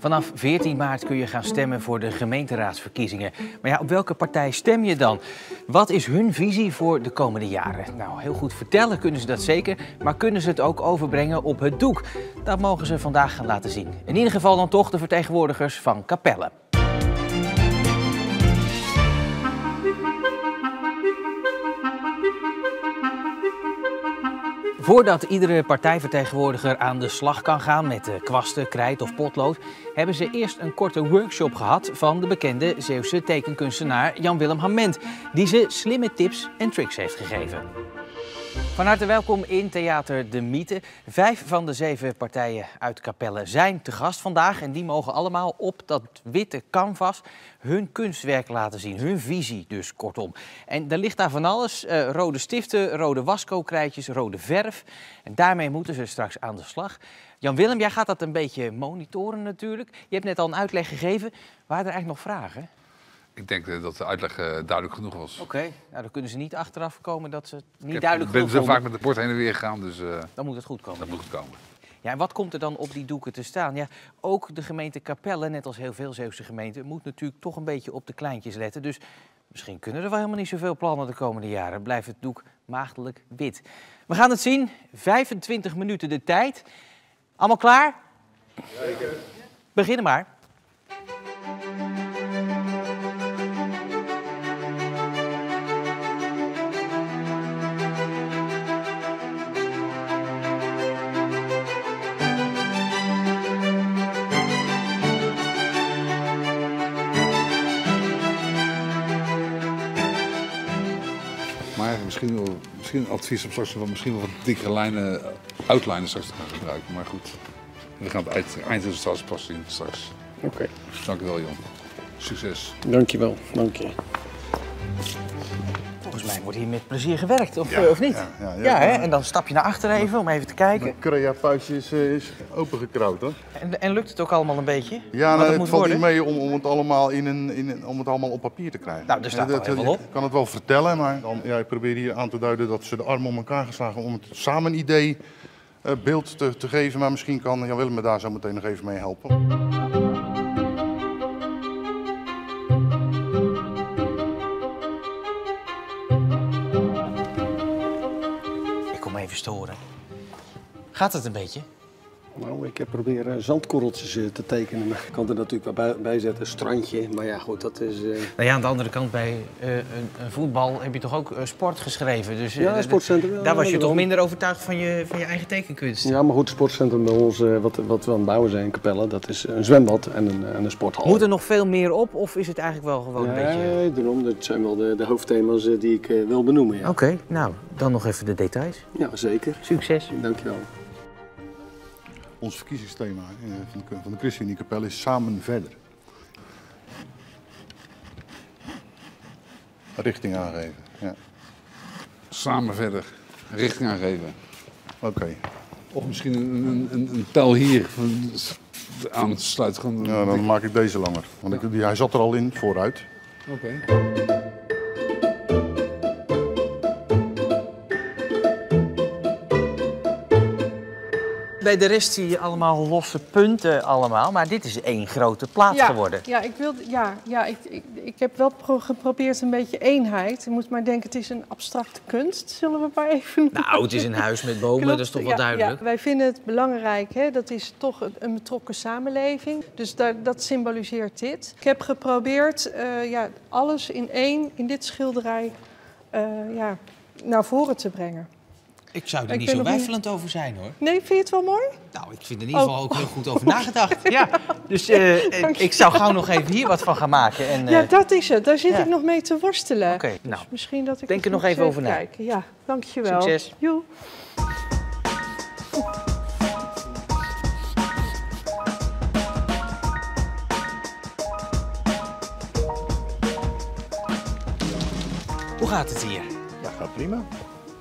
Vanaf 14 maart kun je gaan stemmen voor de gemeenteraadsverkiezingen. Maar ja, op welke partij stem je dan? Wat is hun visie voor de komende jaren? Nou, heel goed vertellen kunnen ze dat zeker, maar kunnen ze het ook overbrengen op het doek? Dat mogen ze vandaag gaan laten zien. In ieder geval dan toch de vertegenwoordigers van Capelle. Voordat iedere partijvertegenwoordiger aan de slag kan gaan met kwasten, krijt of potlood, hebben ze eerst een korte workshop gehad van de bekende Zeeuwse tekenkunstenaar Jan-Willem Hament, die ze slimme tips en tricks heeft gegeven. Van harte welkom in Theater De Mythe. 5 van de 7 partijen uit Capelle zijn te gast vandaag en die mogen allemaal op dat witte canvas hun kunstwerk laten zien, hun visie dus kortom. En daar ligt daar van alles, rode stiften, rode wasco-krijtjes, rode verf. En daarmee moeten ze straks aan de slag. Jan-Willem, jij gaat dat een beetje monitoren natuurlijk. Je hebt net al een uitleg gegeven. Waren er eigenlijk nog vragen? Ik denk dat de uitleg duidelijk genoeg was. Oké, nou, dan kunnen ze niet achteraf komen dat ze het niet duidelijk genoeg vonden. Ik ben zo vaak met het bord heen en weer gegaan, dus dan moet het goed komen. Dat moet goed komen. Ja, en wat komt er dan op die doeken te staan? Ja, ook de gemeente Capelle, net als heel veel Zeeuwse gemeenten, moet natuurlijk toch een beetje op de kleintjes letten. Dus misschien kunnen er wel helemaal niet zoveel plannen de komende jaren. Blijft het doek maagdelijk wit. We gaan het zien. 25 minuten de tijd. Allemaal klaar? Zeker. Beginnen maar. Maar misschien een advies om straks misschien wel wat dikkere lijnen, outlijnen straks te gaan gebruiken. Maar goed, we gaan het eindresultaat pas zien straks. Oké. Dank je wel, Jon. Succes. Dankjewel, dank je. Volgens mij wordt hier met plezier gewerkt, of niet? Ja, hè? En dan stap je naar achter even om even te kijken. Het Crea-puistje is opengekrauwd, hoor. En lukt het ook allemaal een beetje? Ja, Wat het moet valt worden? niet mee om het allemaal om het allemaal op papier te krijgen. Nou, er staat wel helemaal op. Ik kan het wel vertellen, maar ik probeer hier aan te duiden dat ze de armen om elkaar geslagen om het samen een idee, beeld te geven. Maar misschien kan Jan-Willem me daar zo meteen nog even mee helpen. Even storen. Gaat het een beetje? Nou, ik heb proberen zandkorreltjes te tekenen. Maar ik kan er natuurlijk wel bij zetten, strandje. Maar ja, goed, dat is... Nou ja, aan de andere kant, bij een voetbal heb je toch ook sport geschreven? Dus, ja, sportcentrum. Daar was je toch minder overtuigd van je eigen tekenkunst? Ja, maar goed, het sportcentrum bij ons, wat we aan het bouwen zijn in Capelle, dat is een zwembad en een sporthal. Moet er nog veel meer op of is het eigenlijk wel gewoon een beetje... Nee, daarom. Dat zijn wel de hoofdthema's die ik wil benoemen. Ja. Oké, nou, dan nog even de details. Ja, zeker. Succes. Dankjewel. Ons verkiezingsthema van de ChristenUnie Capelle is samen verder. Richting aangeven. Ja. Samen verder, richting aangeven. Oké. Of misschien een tel hier aan te sluiten. Ja, dan maak ik deze langer. Want hij zat er al in, vooruit. Oké. Bij de rest zie je allemaal losse punten allemaal, maar dit is één grote plaat geworden. Ja, ik heb wel geprobeerd een beetje eenheid. Je moet maar denken, het is een abstracte kunst, zullen we maar even noemen. Nou, het is een huis met bomen, Klopt, dat is toch wel duidelijk. Ja, wij vinden het belangrijk, hè, dat is toch een betrokken samenleving. Dus dat symboliseert dit. Ik heb geprobeerd alles in dit schilderij naar voren te brengen. Ik zou er niet zo weifelend over zijn, hoor. Nee, vind je het wel mooi? Nou, ik vind er in ieder geval ook heel goed over nagedacht. Ja, dus ik zou gauw nog even hier wat van gaan maken. En, ja, dat is het. Daar zit ik nog mee te worstelen. Oké, nou, dus misschien dat ik denk er nog even over na. Kijken. Ja, dankjewel. Succes. Joe. Hoe gaat het hier? Ja, gaat prima.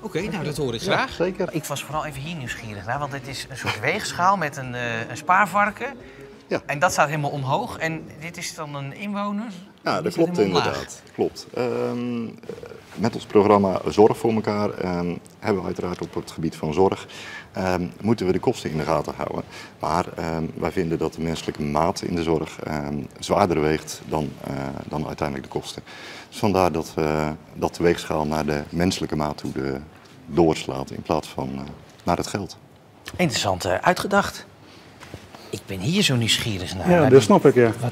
Oké, nou dat hoor ik graag. Zeker. Ik was vooral even hier nieuwsgierig naar, want het is een soort weegschaal met een spaarvarken. Ja. En dat staat helemaal omhoog. En dit is dan een inwoner? Ja, Die dat staat klopt helemaal omlaag. inderdaad. Klopt. Met ons programma Zorg voor elkaar hebben we uiteraard op het gebied van zorg moeten we de kosten in de gaten houden. Maar wij vinden dat de menselijke maat in de zorg zwaarder weegt dan uiteindelijk de kosten. Dus vandaar dat de weegschaal naar de menselijke maat toe doorslaat in plaats van naar het geld. Interessant uitgedacht. Ik ben hier zo nieuwsgierig naar. Ja, dat snap ik, ja. Wat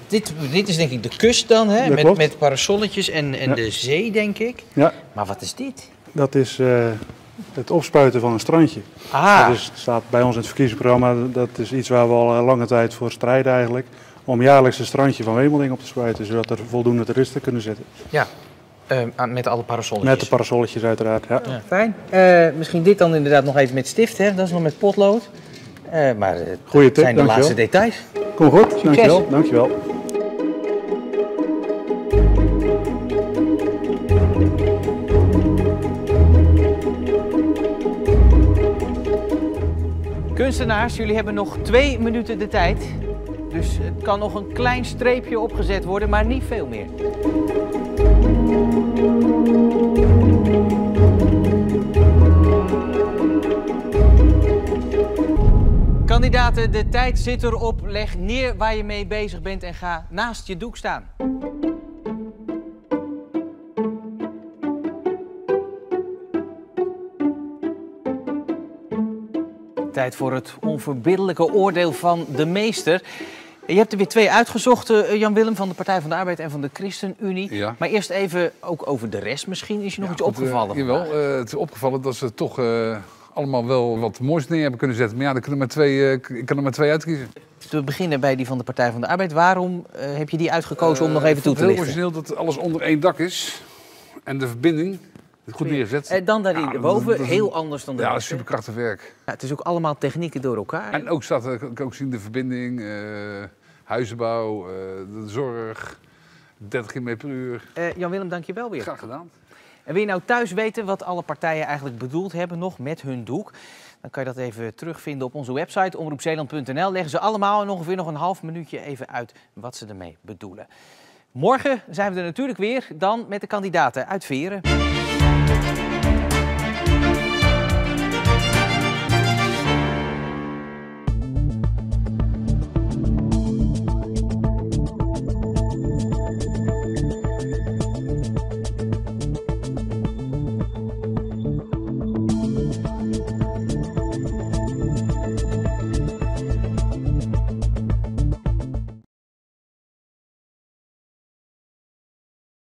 dit is denk ik de kust dan, hè? Dat klopt. Met parasolletjes en de zee, denk ik. Ja, Maar wat is dit? dat is het opspuiten van een strandje. Ah, Dat staat bij ons in het verkiezingsprogramma. Dat is iets waar we al lange tijd voor strijden eigenlijk. Om jaarlijks een strandje van Wemelding op te spuiten, zodat er voldoende toeristen kunnen zitten. ja. Met alle parasolletjes. Met de parasolletjes uiteraard, ja. Ja, fijn. Misschien dit dan inderdaad nog even met stift, hè? Dat is nog met potlood. Maar Goeie het tip, zijn de dankjewel. laatste details. Kom goed, dankjewel. Dankjewel. Kunstenaars, jullie hebben nog 2 minuten de tijd. Dus het kan nog een klein streepje opgezet worden, maar niet veel meer. Kandidaten, de tijd zit erop. Leg neer waar je mee bezig bent en ga naast je doek staan. Tijd voor het onverbiddelijke oordeel van de meester. Je hebt er weer 2 uitgezocht, Jan-Willem, van de Partij van de Arbeid en van de ChristenUnie. Ja. Maar eerst even ook over de rest misschien. Is je nog iets opgevallen? Jawel, het is opgevallen dat ze toch allemaal wel wat moois neer hebben kunnen zetten. Maar ja, ik kan er maar 2 uitkiezen. We beginnen bij die van de Partij van de Arbeid. Waarom heb je die uitgekozen om nog even toe te lichten? Het is heel origineel dat alles onder 1 dak is. En de verbinding, goed neergezet. Dan daarin Ja, boven, dat is heel anders dan de Ja, rest, hè? superkrachtig werk. Ja, het is ook allemaal technieken door elkaar. En ook staat ik ook zien de verbinding, huizenbouw, de zorg, 30 km per uur. Jan-Willem, dank je wel weer. Graag gedaan. En wil je nou thuis weten wat alle partijen eigenlijk bedoeld hebben nog met hun doek? Dan kan je dat even terugvinden op onze website omroepzeeland.nl. Leggen ze allemaal in ongeveer nog een half minuutje even uit wat ze ermee bedoelen. Morgen zijn we er natuurlijk weer, dan met de kandidaten uit Veren.